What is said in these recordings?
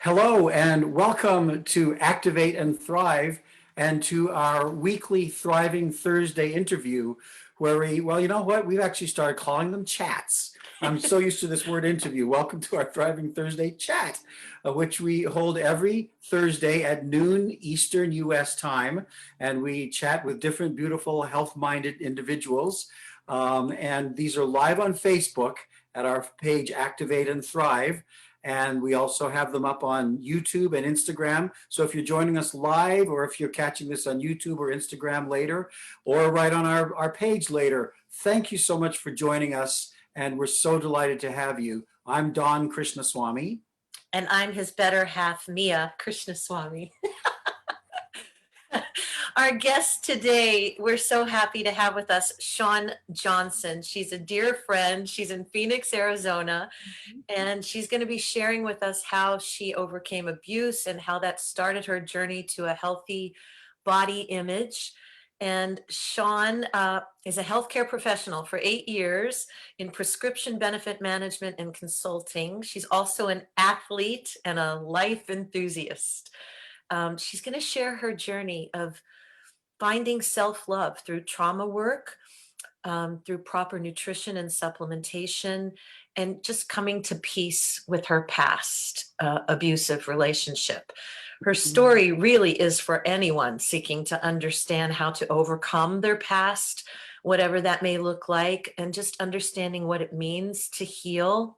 Hello and welcome to Activate and Thrive and to our weekly Thriving Thursday interview where you know what? We've actually started calling them chats. I'm so used to this word interview. Welcome to our Thriving Thursday chat, which we hold every Thursday at noon Eastern US time. And we chat with different, beautiful, health-minded individuals. And these are live on Facebook at our page Activate and Thrive. And we also have them up on YouTube and Instagram. So if you're joining us live or if you're catching this on YouTube or Instagram later or right on our page later, thank you so much for joining us. And we're so delighted to have you. I'm Don Krishnaswamy. And I'm his better half, Mia Krishnaswamy. Our guest today, we're so happy to have with us Shaun Johnson. She's a dear friend. She's in Phoenix, Arizona, and she's going to be sharing with us how she overcame abuse and how that started her journey to a healthy body image. And Shaun is a healthcare professional for 8 years in prescription benefit management and consulting. She's also an athlete and a life enthusiast. She's going to share her journey of finding self-love through trauma work, through proper nutrition and supplementation, and just coming to peace with her past abusive relationship. Her story really is for anyone seeking to understand how to overcome their past, whatever that may look like, and just understanding what it means to heal,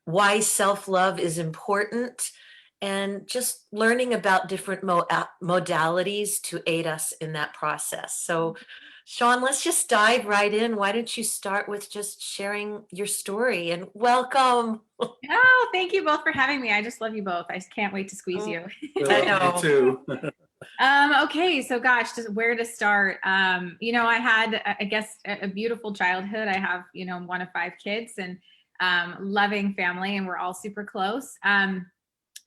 why self-love is important, and just learning about different modalities to aid us in that process. So, Shaun, let's just dive right in. Why don't you start with just sharing your story, and welcome. Oh, thank you both for having me. I just love you both. I just can't wait to squeeze you. I know. Me too. Okay, so gosh, just where to start? I had, I guess, a beautiful childhood. I have, one of 5 kids and loving family, and we're all super close.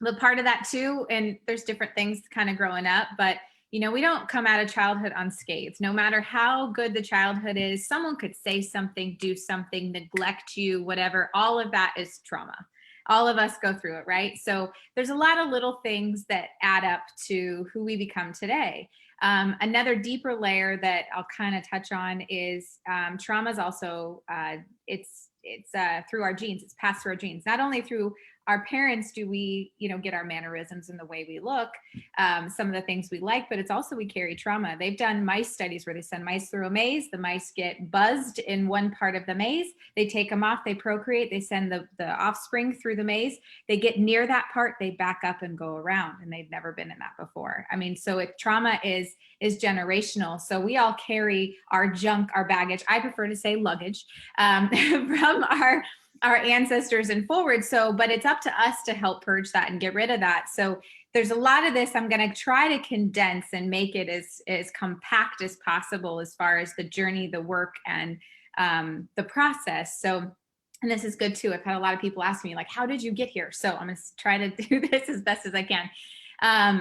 But part of that too, and there's different things kind of growing up, but we don't come out of childhood unscathed. No matter how good the childhood is, someone could say something, do something, neglect you, whatever. All of that is trauma. All of us go through it, right? So there's a lot of little things that add up to who we become today. Another deeper layer that I'll kind of touch on is trauma is also, it's through our genes. It's passed through our genes. Not only through our parents do we, get our mannerisms and the way we look, some of the things we like, but it's also we carry trauma. They've done mice studies where they send mice through a maze. The mice get buzzed in one part of the maze. They take them off, they procreate, they send the offspring through the maze. They get near that part, they back up and go around, and they've never been in that before. I mean, so trauma is generational. So we all carry our junk, our baggage. I prefer to say luggage, from our ancestors and forward. So, but it's up to us to help purge that and get rid of that. So there's a lot of this I'm going to try to condense and make it as compact as possible as far as the journey, the work, and the process. So, and this is good too. I've had a lot of people ask me, like, how did you get here? So I'm going to try to do this as best as I can.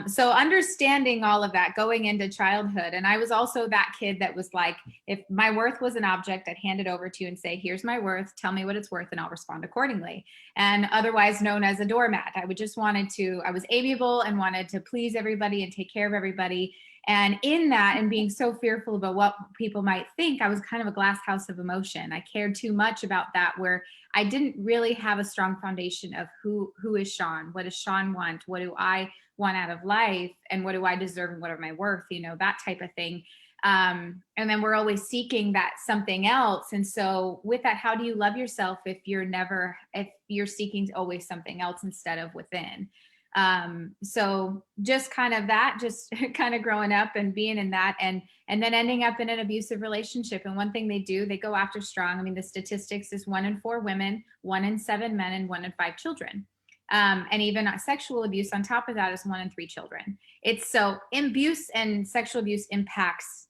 So understanding all of that going into childhood. And I was also that kid that was like, if my worth was an object, I'd hand it over to you and say, here's my worth, tell me what it's worth, and I'll respond accordingly. And otherwise known as a doormat. I was amiable and wanted to please everybody and take care of everybody. And in that, and being so fearful about what people might think, I was kind of a glass house of emotion. I cared too much about that, where I didn't really have a strong foundation of who is Shaun? What does Shaun want? What do I want out of life? And what do I deserve? And what are my worth? That type of thing. And then we're always seeking that something else. And so with that, how do you love yourself if you're seeking always something else instead of within? So just kind of that, just kind of growing up and being in that, and then ending up in an abusive relationship. And one thing they go after strong. I mean, the statistics is 1 in 4 women, 1 in 7 men, and 1 in 5 children. And even sexual abuse on top of that is 1 in 3 children. It's so abuse and sexual abuse impacts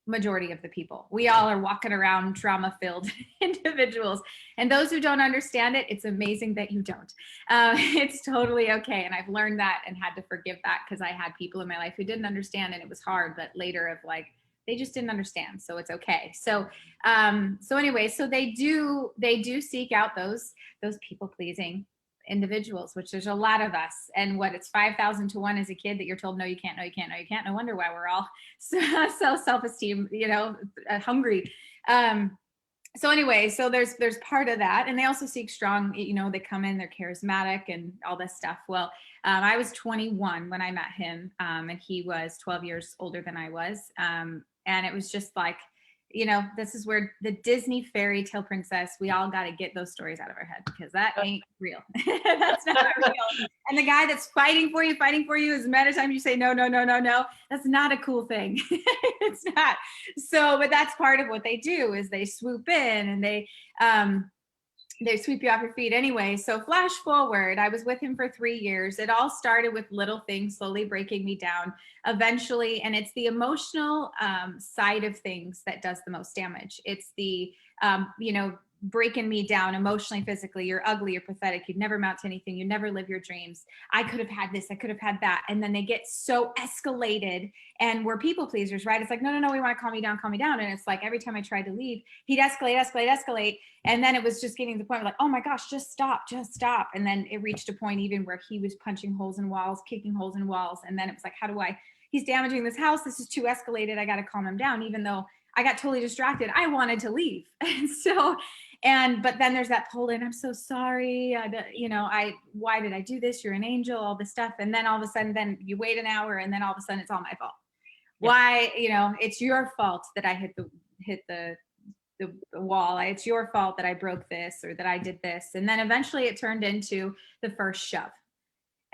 majority of the people. We all are walking around trauma-filled individuals. And those who don't understand it, it's amazing that you don't. It's totally okay. And I've learned that and had to forgive that, because I had people in my life who didn't understand, and it was hard, but later of like, they just didn't understand. So it's okay. So anyway, so they do seek out those people pleasing individuals, which there's a lot of us. And what, it's 5,000 to 1 as a kid that you're told, no, you can't, no, you can't, no, you can't. No wonder why we're all so self-esteem, hungry. So anyway, so there's part of that. And they also seek strong, they come in, they're charismatic and all this stuff. Well, I was 21 when I met him, and he was 12 years older than I was. And it was just like, this is where the Disney fairy tale princess, we all got to get those stories out of our head, because that ain't real. That's not real. And the guy that's fighting for you, as many times you say, no, no, no, no, no, that's not a cool thing. It's not. So, but that's part of what they do, is they swoop in and they sweep you off your feet anyway. So flash forward, I was with him for 3 years. It all started with little things slowly breaking me down eventually. And it's the emotional side of things that does the most damage. It's the, breaking me down emotionally, physically. You're ugly, you're pathetic, you'd never amount to anything, you never live your dreams. I could have had this, I could have had that. And then they get so escalated, and we're people pleasers, right? It's like, no, no, no, we want to calm me down, calm me down. And it's like, every time I tried to leave, he'd escalate. And then it was just getting to the point where like, oh my gosh, just stop. And then it reached a point even where he was punching holes in walls, kicking holes in walls. And then it was like, he's damaging this house. This is too escalated. I got to calm him down, even though I got totally distracted. I wanted to leave. But then there's that pull in, I'm so sorry. Why did I do this? You're an angel, all this stuff. And then all of a sudden, then you wait an hour, and then all of a sudden it's all my fault. Yeah. Why, it's your fault that I hit the wall. It's your fault that I broke this, or that I did this. And then eventually it turned into the first shove.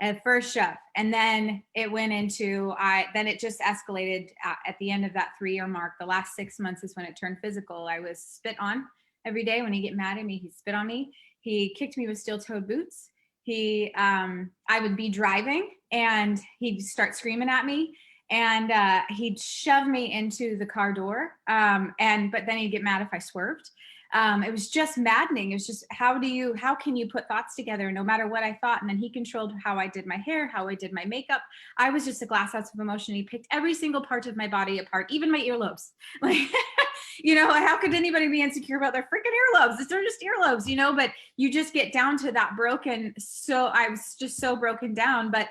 And then it went into, then it just escalated at the end of that 3-year mark. The last 6 months is when it turned physical. I was spit on every day. When he'd get mad at me, he'd spit on me. He kicked me with steel-toed boots. I would be driving and he'd start screaming at me, and he'd shove me into the car door. But then he'd get mad if I swerved. It was just maddening. It was just, how can you put thoughts together no matter what I thought? And then he controlled how I did my hair, how I did my makeup. I was just a glass house of emotion. He picked every single part of my body apart, even my earlobes. Like, how could anybody be insecure about their freaking earlobes? They're just earlobes, but you just get down to that broken. So I was just so broken down, but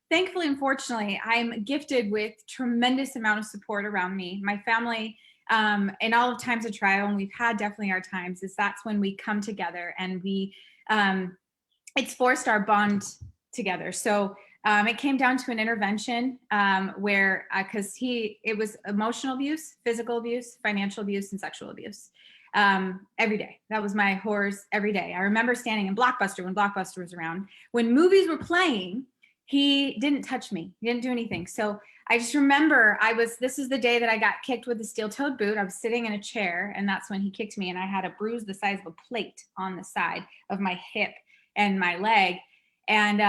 thankfully, unfortunately, I'm gifted with tremendous amount of support around me. My family, in all of times of trial, and we've had definitely our times, that's when we come together, and it's forced our bond together. So it came down to an intervention where, because it was emotional abuse, physical abuse, financial abuse, and sexual abuse every day. That was my horrors every day. I remember standing in Blockbuster when Blockbuster was around. When movies were playing, he didn't touch me. He didn't do anything. So I just remember this is the day that I got kicked with a steel-toed boot. I was sitting in a chair, and that's when he kicked me, and I had a bruise the size of a plate on the side of my hip and my leg. And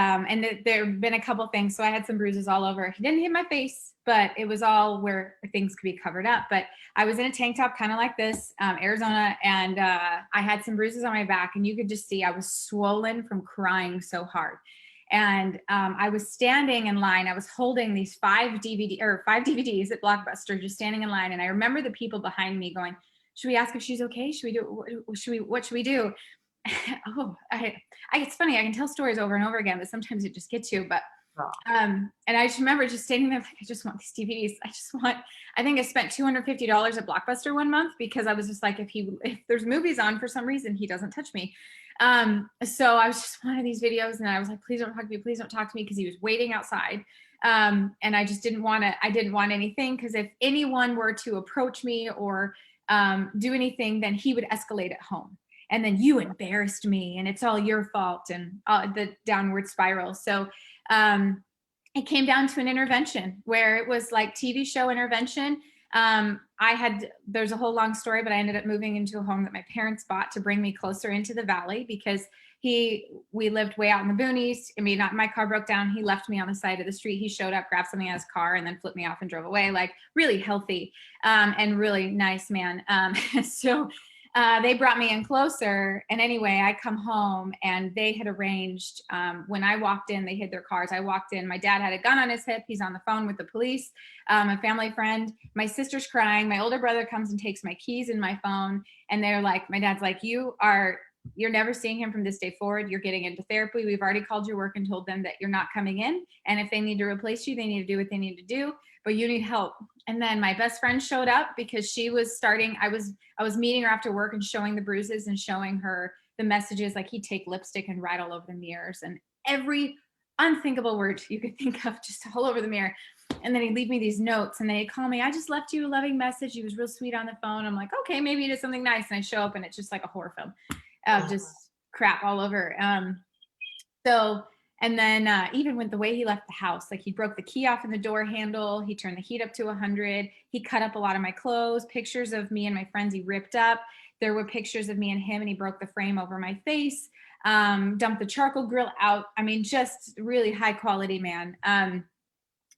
there have been a couple things. So I had some bruises all over. He didn't hit my face, but it was all where things could be covered up. But I was in a tank top, kind of like this, Arizona, and I had some bruises on my back, and you could just see I was swollen from crying so hard. And I was standing in line. I was holding these 5 DVDs at Blockbuster, just standing in line. And I remember the people behind me going, "Should we ask if she's okay? What should we do?" It's funny. I can tell stories over and over again, but sometimes it just gets you. But and I just remember just standing there like, I just want these DVDs. I think I spent $250 at Blockbuster one month, because I was just like, if there's movies on, for some reason, he doesn't touch me. So I was just one of these videos, and I was like, please don't talk to me. Please don't talk to me. Cause he was waiting outside. And I just didn't want anything. Cause if anyone were to approach me or, do anything, then he would escalate at home. And then you embarrassed me, and it's all your fault, and the downward spiral. So, it came down to an intervention where it was like TV show intervention. There's a whole long story, but I ended up moving into a home that my parents bought to bring me closer into the valley, because we lived way out in the boonies. I mean, my car broke down. He left me on the side of the street. He showed up, grabbed something out of his car, and then flipped me off and drove away. Like, really healthy, and really nice man. So they brought me in closer. And anyway, I come home, and they had arranged, when I walked in, they hid their cars. I walked in, my dad had a gun on his hip. He's on the phone with the police, a family friend. My sister's crying. My older brother comes and takes my keys and my phone. And they're like, my dad's like, you are you're never seeing him from this day forward. You're getting into therapy. We've already called your work and told them that you're not coming in. And if they need to replace you, they need to do what they need to do, but you need help. And then my best friend showed up because she was starting, I was meeting her after work and showing the bruises and showing her the messages. Like he'd take lipstick and write all over the mirrors and every unthinkable word you could think of, just all over the mirror. And then he'd leave me these notes and they'd call me, I just left you a loving message. He was real sweet on the phone. I'm like, okay, maybe it is something nice. And I show up and it's just like a horror film of just crap all over. And then even with the way he left the house, like he broke the key off in the door handle, he turned the heat up to 100, he cut up a lot of my clothes, pictures of me and my friends he ripped up. There were pictures of me and him and he broke the frame over my face, dumped the charcoal grill out. I mean, just really high quality man.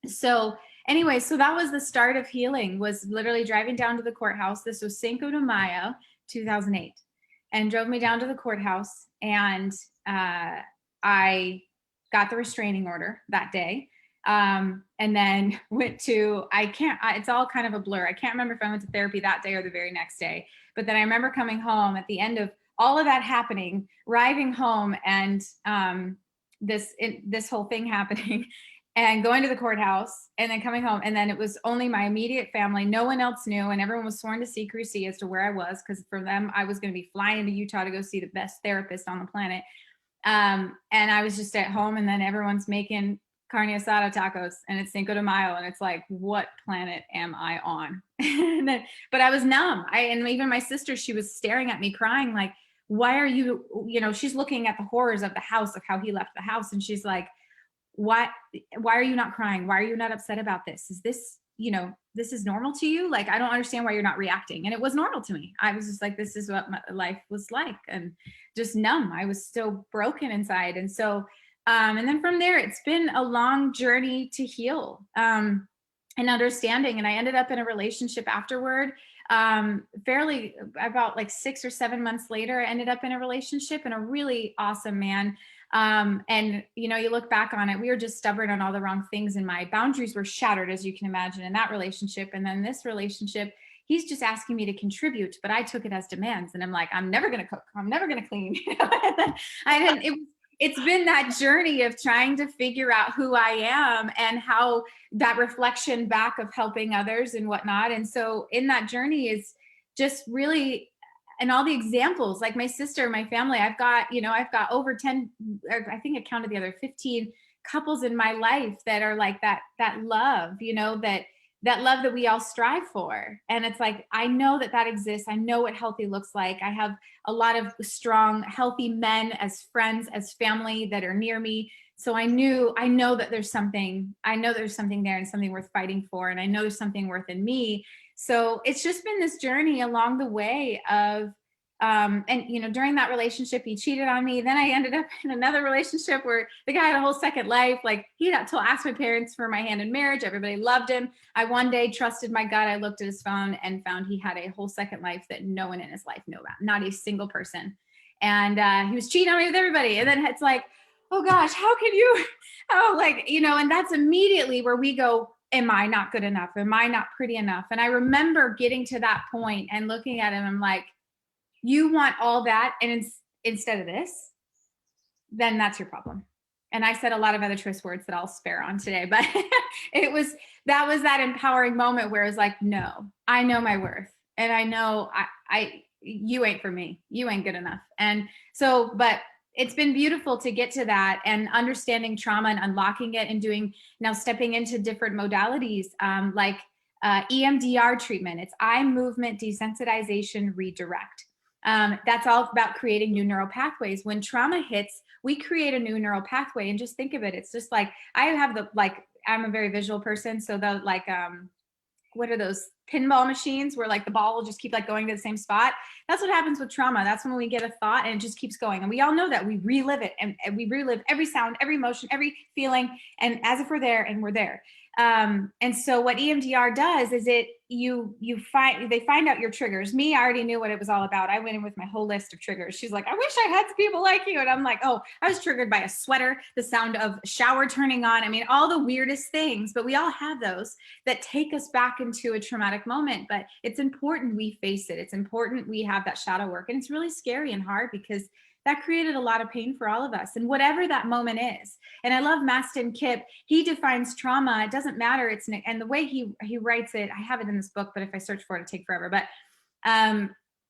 So anyway, so that was the start of healing, was literally driving down to the courthouse. This was Cinco de Mayo, 2008, and drove me down to the courthouse. And I got the restraining order that day. And then went to, it's all kind of a blur. I can't remember if I went to therapy that day or the very next day. But then I remember coming home at the end of all of that happening, arriving home and this whole thing happening and going to the courthouse and then coming home. And then it was only my immediate family. No one else knew. And everyone was sworn to secrecy as to where I was, because for them, I was going to be flying to Utah to go see the best therapist on the planet. And I was just at home, and then everyone's making carne asada tacos and it's Cinco de Mayo. And it's like, what planet am I on? But I was numb. And even my sister, she was staring at me crying, like, why are you, she's looking at the horrors of the house, of how he left the house. And she's like, why are you not crying? Why are you not upset about this? Is this, this is normal to you? Like, I don't understand why you're not reacting. And it was normal to me. I was just like, this is what my life was like, and just numb. I was still broken inside. And so, and then from there, it's been a long journey to heal, and understanding. And I ended up in a relationship afterward, fairly about like 6 or 7 months later. I ended up in a relationship and a really awesome man. And you look back on it, we were just stubborn on all the wrong things, and my boundaries were shattered, as you can imagine, in that relationship. And then this relationship, he's just asking me to contribute, but I took it as demands. And I'm like, I'm never going to cook. I'm never going to clean. It's been that journey of trying to figure out who I am and how that reflection back of helping others and whatnot. And so in that journey is just really, and all the examples, like my sister, my family, I've got over 10, I think I counted the other 15 couples in my life that are like that love, that love that we all strive for. And it's like, I know that exists. I know what healthy looks like. I have a lot of strong, healthy men as friends, as family that are near me. So I know that there's something there and something worth fighting for. And I know there's something worth in me. So it's just been this journey along the way of, during that relationship, he cheated on me. Then I ended up in another relationship where the guy had a whole second life. Like, he had to ask my parents for my hand in marriage. Everybody loved him. I one day trusted my gut. I looked at his phone and found he had a whole second life that no one in his life knew about, not a single person. And he was cheating on me with everybody. And then it's like, oh gosh, how can you, and that's immediately where we go, am I not good enough? Am I not pretty enough? And I remember getting to that point and looking at him, I'm like, you want all that, and instead of this, then that's your problem. And I said a lot of other choice words that I'll spare on today, but that was that empowering moment where it's like, no, I know my worth, and I know you ain't for me. You ain't good enough. And so, but it's been beautiful to get to that and understanding trauma and unlocking it, and stepping into different modalities, like EMDR treatment. It's eye movement desensitization redirect. That's all about creating new neural pathways. When trauma hits, we create a new neural pathway. And just think of it. It's just like, I'm a very visual person. So what are those pinball machines where like the ball will just keep like going to the same spot? That's what happens with trauma. That's when we get a thought and it just keeps going. And we all know that we relive it, and we relive every sound, every emotion, every feeling, and as if we're there and we're there. And so what EMDR does is they find out your triggers. Me, I already knew what it was all about. I went in with my whole list of triggers. She's like, I wish I had people like you. And I'm like, oh, I was triggered by a sweater, the sound of shower turning on. I mean, all the weirdest things, but we all have those that take us back into a traumatic moment. But it's important we face it. It's important we have that shadow work. And it's really scary and hard because that created a lot of pain for all of us, and whatever that moment is. And I love Mastin Kipp. He defines trauma. It doesn't matter. And the way he writes it, I have it in this book, but if I search for it, it'd take forever. But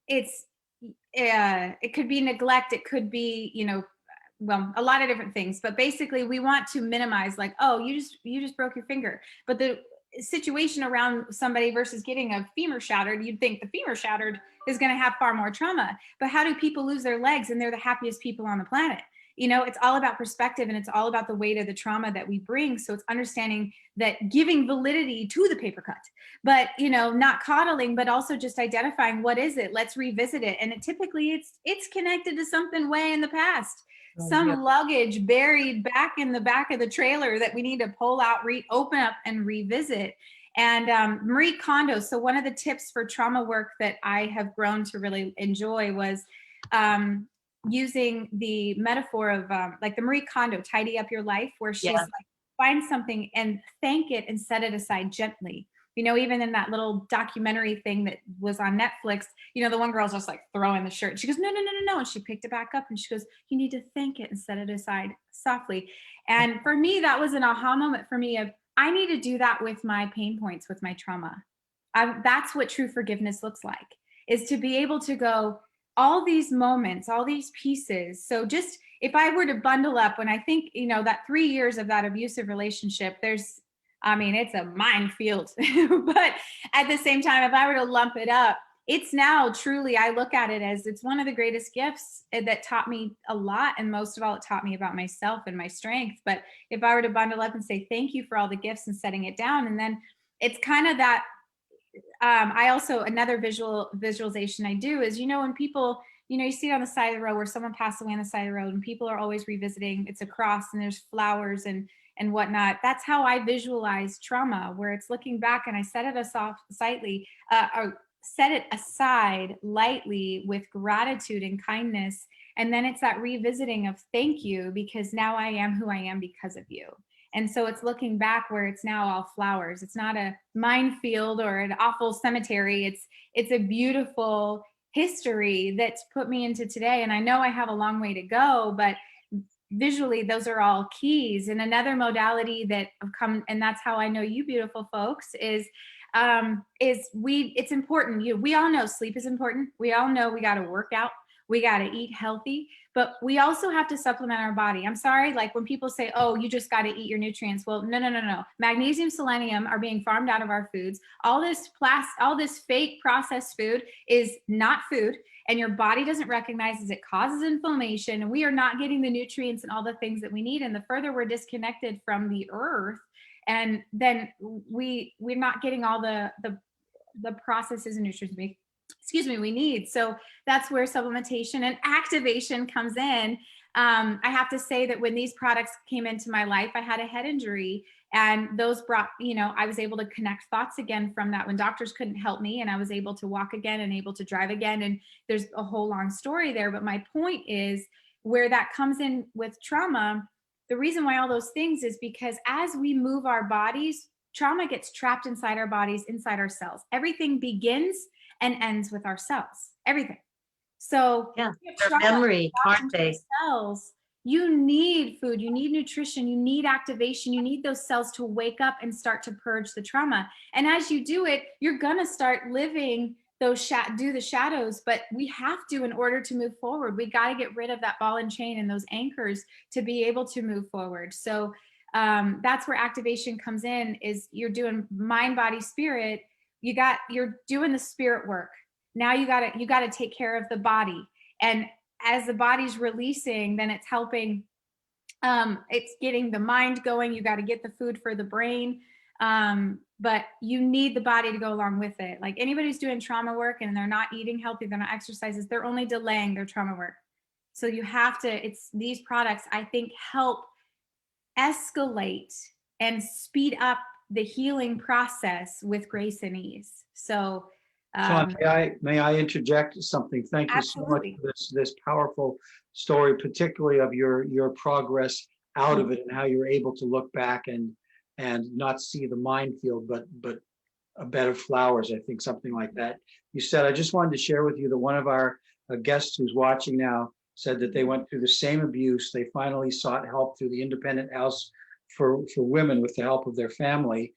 it could be neglect. It could be, well, a lot of different things. But basically, we want to minimize, like, oh, you just broke your finger. But the situation around somebody versus getting a femur shattered, you'd think the femur shattered is going to have far more trauma. But how do people lose their legs and they're the happiest people on the planet? It's all about perspective, and it's all about the weight of the trauma that we bring. So it's understanding that, giving validity to the paper cut, but not coddling, but also just identifying what is it. Let's revisit it. And typically it's connected to something way in the past. Some luggage buried back in the back of the trailer that we need to pull out, open up and revisit. And Marie Kondo. So one of the tips for trauma work that I have grown to really enjoy was using the metaphor of like the Marie Kondo, tidy up your life, where she's like, find something and thank it and set it aside gently. Even in that little documentary thing that was on Netflix, the one girl's just like throwing the shirt. She goes, no, no, no, no, no. And she picked it back up and she goes, you need to thank it and set it aside softly. And for me, that was an aha moment for me of, I need to do that with my pain points, with my trauma. That's what true forgiveness looks like, is to be able to go, all these moments, all these pieces. So just, if I were to bundle up, when I think, that 3 years of that abusive relationship, it's a minefield. But at the same time, if I were to lump it up, it's now truly, I look at it as, it's one of the greatest gifts that taught me a lot. And most of all, it taught me about myself and my strength. But if I were to bundle up and say, thank you for all the gifts and setting it down. And then it's kind of that, I also, another visualization I do is, when people, you see it on the side of the road where someone passed away on the side of the road and people are always revisiting, it's a cross and there's flowers and whatnot. That's how I visualize trauma, where it's looking back and I set it aside lightly with gratitude and kindness. And then it's that revisiting of thank you, because now I am who I am because of you. And so it's looking back where it's now all flowers. It's not a minefield or an awful cemetery. It's a beautiful history that's put me into today. And I know I have a long way to go, but visually, those are all keys. And another modality that have come, and that's how I know you beautiful folks, is it's important. We all know sleep is important. We all know we got to work out. We got to eat healthy, but we also have to supplement our body. I'm sorry, like when people say, oh, you just got to eat your nutrients. Well, no. Magnesium, selenium are being farmed out of our foods. All this fake processed food is not food, and your body doesn't recognize it. It causes inflammation, and we are not getting the nutrients and all the things that we need. And the further we're disconnected from the earth, and then we're not getting all the processes and nutrients we need. So that's where supplementation and activation comes in. I have to say that when these products came into my life, I had a head injury, and those brought, I was able to connect thoughts again from that when doctors couldn't help me, and I was able to walk again and able to drive again. And there's a whole long story there. But my point is, where that comes in with trauma, the reason why all those things is because as we move our bodies, trauma gets trapped inside our bodies, inside our cells. Everything begins and ends with our cells, everything. So their memory, aren't they? Cells, you need food, you need nutrition, you need activation, you need those cells to wake up and start to purge the trauma. And as you do it, you're gonna start living those do the shadows, but we have to, in order to move forward, we got to get rid of that ball and chain and those anchors to be able to move forward. So that's where activation comes in, is you're doing mind, body, spirit. You're doing the spirit work. Now you got to take care of the body. And as the body's releasing, then it's helping, it's getting the mind going. You got to get the food for the brain. But you need the body to go along with it. Like anybody who's doing trauma work and they're not eating healthy, they're not exercising, they're only delaying their trauma work. So you have to, these products, I think, help escalate and speed up the healing process with grace and ease. So Shaun, may I interject something? Thank you so much absolutely. for this powerful story, particularly of your progress out of it and how you're able to look back and not see the minefield, but a bed of flowers. I think something like that. You said, I just wanted to share with you that one of our guests who's watching now said that they went through the same abuse. They finally sought help through the Independent House for Women with the help of their family.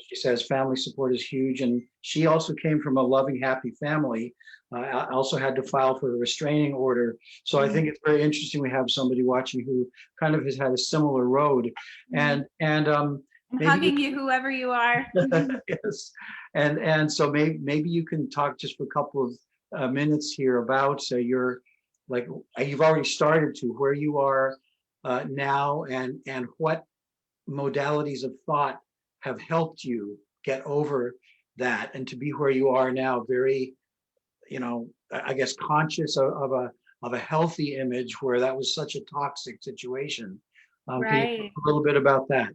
She says family support is huge, and she also came from a loving, happy family. I also had to file for a restraining order. So I think it's very interesting we have somebody watching who kind of has had a similar road. And I'm maybe hugging you, whoever you are. yes, and so maybe you can talk just for a couple of minutes here about your, like, you've already started to where you are now, and what modalities of thought have helped you get over that and to be where you are now, very, I guess, conscious of a healthy image where that was such a toxic situation. Can you talk Right. a little bit about that?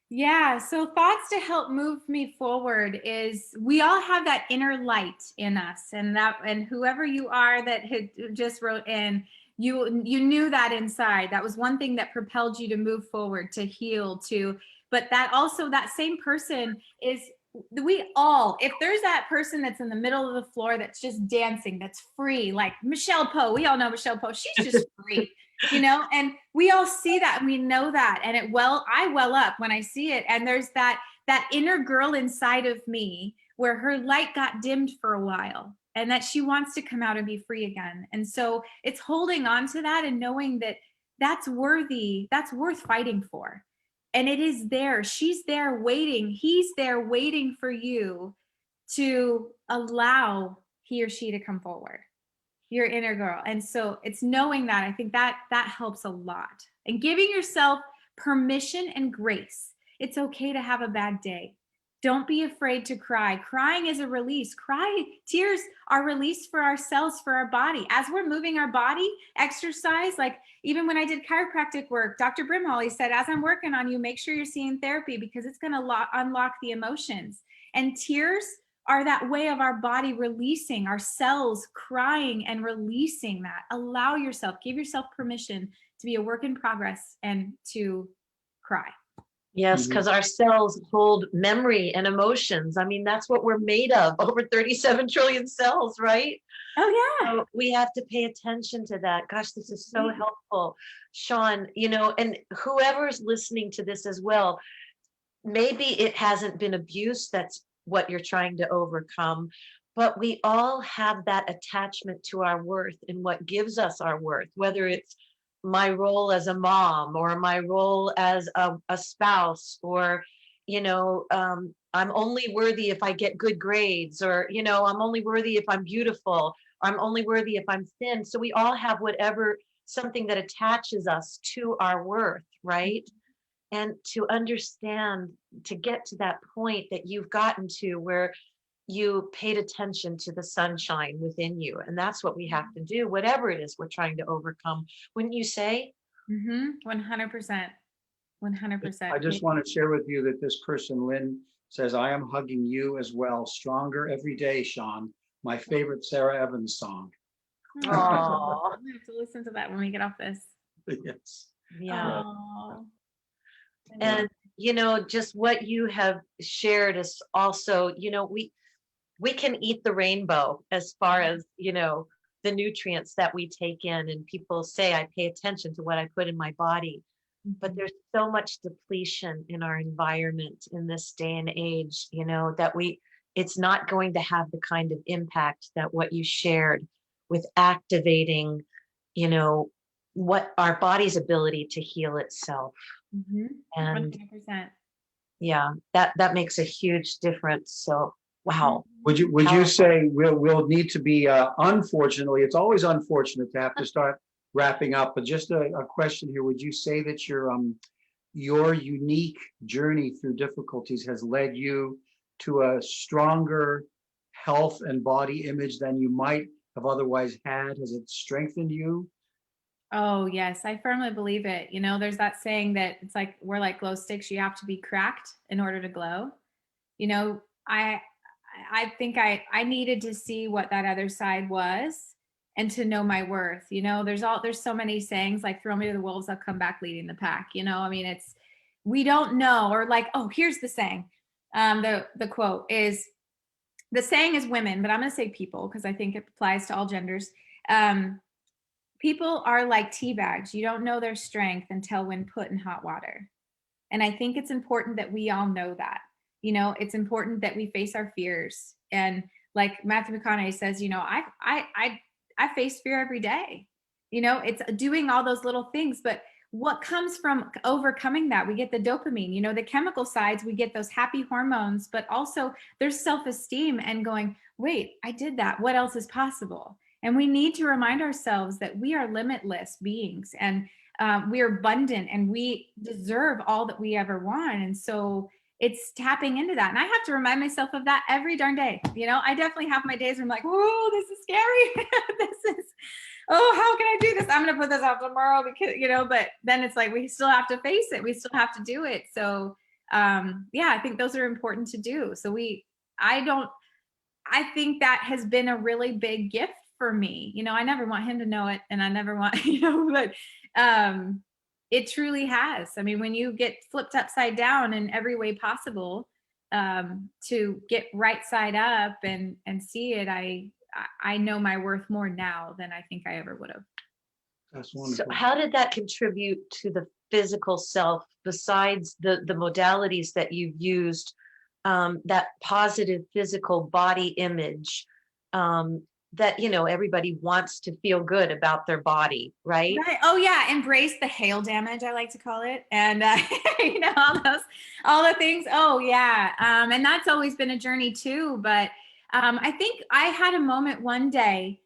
Yeah. So thoughts to help move me forward is we all have that inner light in us, and whoever you are that had just wrote in, you knew that inside. That was one thing that propelled you to move forward, to heal, but that also, that same person is, we all, if there's that person that's in the middle of the floor that's just dancing, that's free, like Michelle Poe, we all know Michelle Poe, she's just free. And we all see that and we know that, and I well up when I see it, and there's that inner girl inside of me where her light got dimmed for a while and that she wants to come out and be free again. And so it's holding on to that and knowing that that's worthy, that's worth fighting for, and it is there, she's there waiting, he's there waiting for you to allow he or she to come forward, your inner girl. And so it's knowing that, I think that helps a lot, and giving yourself permission and grace. It's okay to have a bad day. Don't be afraid to cry. Crying is a release. Tears are released for ourselves, for our body. As we're moving our body, exercise, like even when I did chiropractic work, Dr. Brimhall, said, as I'm working on you, make sure you're seeing therapy because it's going to unlock the emotions. And tears are that way of our body releasing, our cells crying and releasing that. Allow yourself, give yourself permission to be a work in progress and to cry. Yes, because our cells hold memory and emotions. I mean, that's what we're made of, over 37 trillion cells, right? Oh, yeah. So we have to pay attention to that. Gosh, this is so helpful. Shaun, and whoever's listening to this as well, maybe it hasn't been abuse that's what you're trying to overcome, but we all have that attachment to our worth and what gives us our worth, whether it's my role as a mom or my role as a spouse, or I'm only worthy if I get good grades, or I'm only worthy if I'm beautiful, I'm only worthy if I'm thin. So we all have whatever, something that attaches us to our worth, right? And to understand, to get to that point that you've gotten to where you paid attention to the sunshine within you. And that's what we have to do, whatever it is we're trying to overcome. Wouldn't you say? 100%. 100%. I just want to share with you that this person, Lynn, says, I am hugging you as well. Stronger every day, Shaun. My favorite Sarah Evans song. Oh, Oh, I'm gonna have to listen to that when we get off this. Yes. yeah. Oh. And just what you have shared is also, we can eat the rainbow as far as, the nutrients that we take in. And people say, I pay attention to what I put in my body. But there's so much depletion in our environment in this day and age, that it's not going to have the kind of impact that what you shared with activating, what our body's ability to heal itself. And 100%. yeah, that makes a huge difference. So, wow. Would you say we'll need to be, unfortunately, it's always unfortunate to have to start wrapping up, but just a question here. Would you say that your unique journey through difficulties has led you to a stronger health and body image than you might have otherwise had? Has it strengthened you? Oh, yes, I firmly believe it. You know, there's that saying that it's like we're like glow sticks, you have to be cracked in order to glow. You know, I think I needed to see what that other side was and to know my worth. You know, there's so many sayings like throw me to the wolves, I'll come back leading the pack. You know, I mean, it's we don't know, or like, oh, here's the saying. The quote is the saying is women, but I'm gonna say people because I think it applies to all genders. Um, People are like tea bags. You don't know their strength until when put in hot water. And I think it's important that we all know that. You know, it's important that we face our fears. And like Matthew McConaughey says, you know, I face fear every day. You know, it's doing all those little things, but what comes from overcoming that? We get the dopamine, you know, the chemical sides, we get those happy hormones, but also there's self-esteem and going, wait, I did that. What else is possible? And we need to remind ourselves that we are limitless beings and we are abundant and we deserve all that we ever want. And so it's tapping into that. And I have to remind myself of that every darn day. You know, I definitely have my days where I'm like, whoa, this is scary. This is, oh, how can I do this? I'm going to put this off tomorrow because, you know, but then it's like, we still have to face it. We still have to do it. So yeah, I think those are important to do. So I think that has been a really big gift for me. You know, I never want him to know it and I never want, you know, but it truly has. I mean, when you get flipped upside down in every way possible, to get right side up and see it, I know my worth more now than I think I ever would have. That's So wonderful. how did that contribute to the physical self besides the modalities that you've used, that positive physical body image, that, you know, everybody wants to feel good about their body, right? Right. Oh yeah, embrace the hail damage, I like to call it, and you know, all the things. Oh yeah, and that's always been a journey too. But I think I had a moment one day.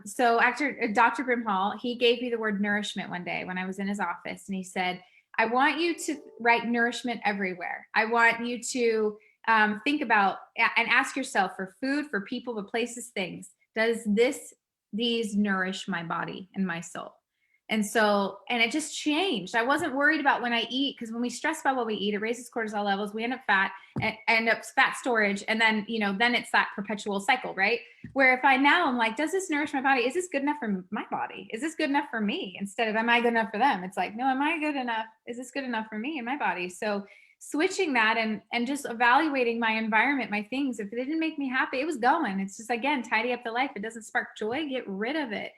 So after Dr. Brimhall, he gave me the word nourishment one day when I was in his office, and he said, "I want you to write nourishment everywhere. I want you to think about and ask yourself for food, for people, for places, things. Does these nourish my body and my soul?" And so, and it just changed. I wasn't worried about when I eat, because when we stress about what we eat, it raises cortisol levels. We end up fat and end up fat storage. And then, you know, then it's that perpetual cycle, right? Where if I now I'm like, does this nourish my body? Is this good enough for my body? Is this good enough for me? Instead of, am I good enough for them? It's like, no, am I good enough? Is this good enough for me and my body? So switching that and just evaluating my environment, my things, if it didn't make me happy, it was going. It's just, again, tidy up the life. It doesn't spark joy, get rid of it.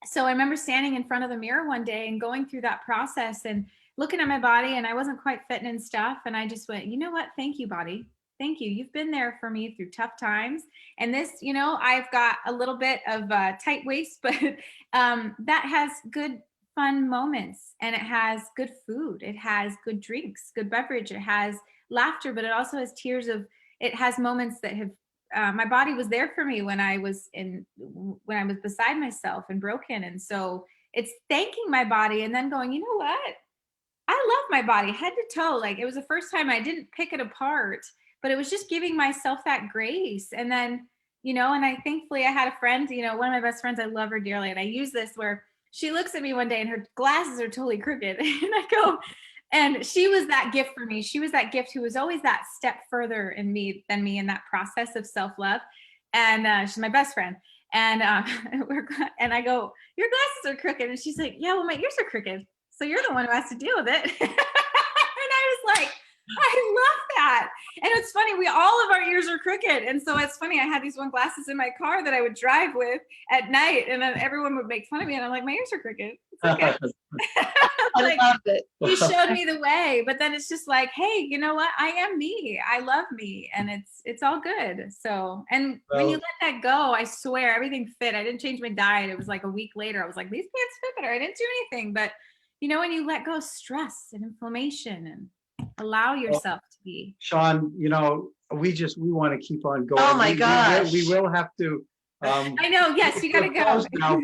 So I remember standing in front of the mirror one day and going through that process and looking at my body, and I wasn't quite fitting and stuff. And I just went, you know what? Thank you, body. Thank you. You've been there for me through tough times. And this, you know, I've got a little bit of tight waist, but that has good, fun moments, and it has good food. It has good drinks, good beverage. It has laughter, but it also has tears of, it has moments that have my body was there for me when I was beside myself and broken. And so it's thanking my body and then going, you know what? I love my body head to toe. Like, it was the first time I didn't pick it apart, but it was just giving myself that grace. And then, you know, and I thankfully I had a friend, you know, one of my best friends, I love her dearly. And I use this where she looks at me one day and her glasses are totally crooked. And I go, and she was that gift for me. She was that gift who was always that step further in me than me in that process of self-love. And she's my best friend. And and I go, your glasses are crooked. And she's like, yeah, well, my ears are crooked. So you're the one who has to deal with it. And I was like, I love that. And it's funny, all of our ears are crooked. And so it's funny, I had these one glasses in my car that I would drive with at night, and then everyone would make fun of me. And I'm like, my ears are crooked. It's okay. Like, I love it. he showed me the way, but then it's just like, hey, you know what? I am me. I love me, and it's all good. So, and when you let that go, I swear everything fit. I didn't change my diet. It was like a week later, I was like, these pants fit better. I didn't do anything, but you know, when you let go of stress and inflammation and allow yourself to be. Shaun, you know, we want to keep on going. Oh my gosh. We will have to. I know. Yes, you got to go now,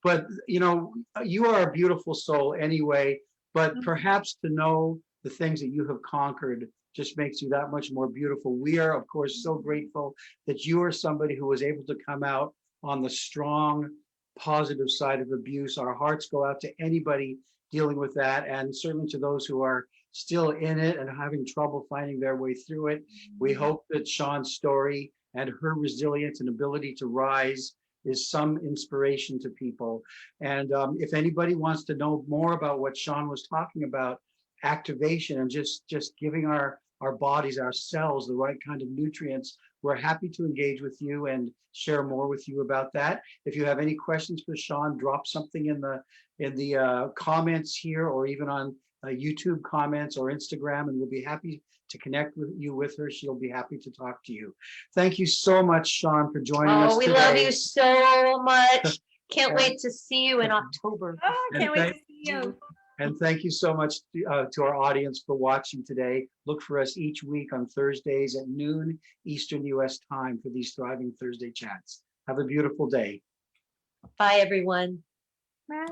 but you know, you are a beautiful soul anyway. But perhaps to know the things that you have conquered just makes you that much more beautiful. We are, of course, so grateful that you are somebody who was able to come out on the strong positive side of abuse. Our hearts go out to anybody dealing with that, and certainly to those who are still in it and having trouble finding their way through it. We hope that Shaun's story and her resilience and ability to rise is some inspiration to people. And if anybody wants to know more about what Shaun was talking about, activation and just giving our bodies, our cells, the right kind of nutrients, we're happy to engage with you and share more with you about that. If you have any questions for Shaun, drop something in the comments here, or even on YouTube comments or Instagram, and we'll be happy to connect with you with her. She'll be happy to talk to you. Thank you so much, Shaun, for joining us we today. love you so much. Can't wait to see you in October. Oh, And can't wait to thank see you. And thank you so much to our audience for watching today. Look for us each week on Thursdays at noon Eastern US time for these Thriving Thursday chats. Have a beautiful day. Bye, everyone. Bye.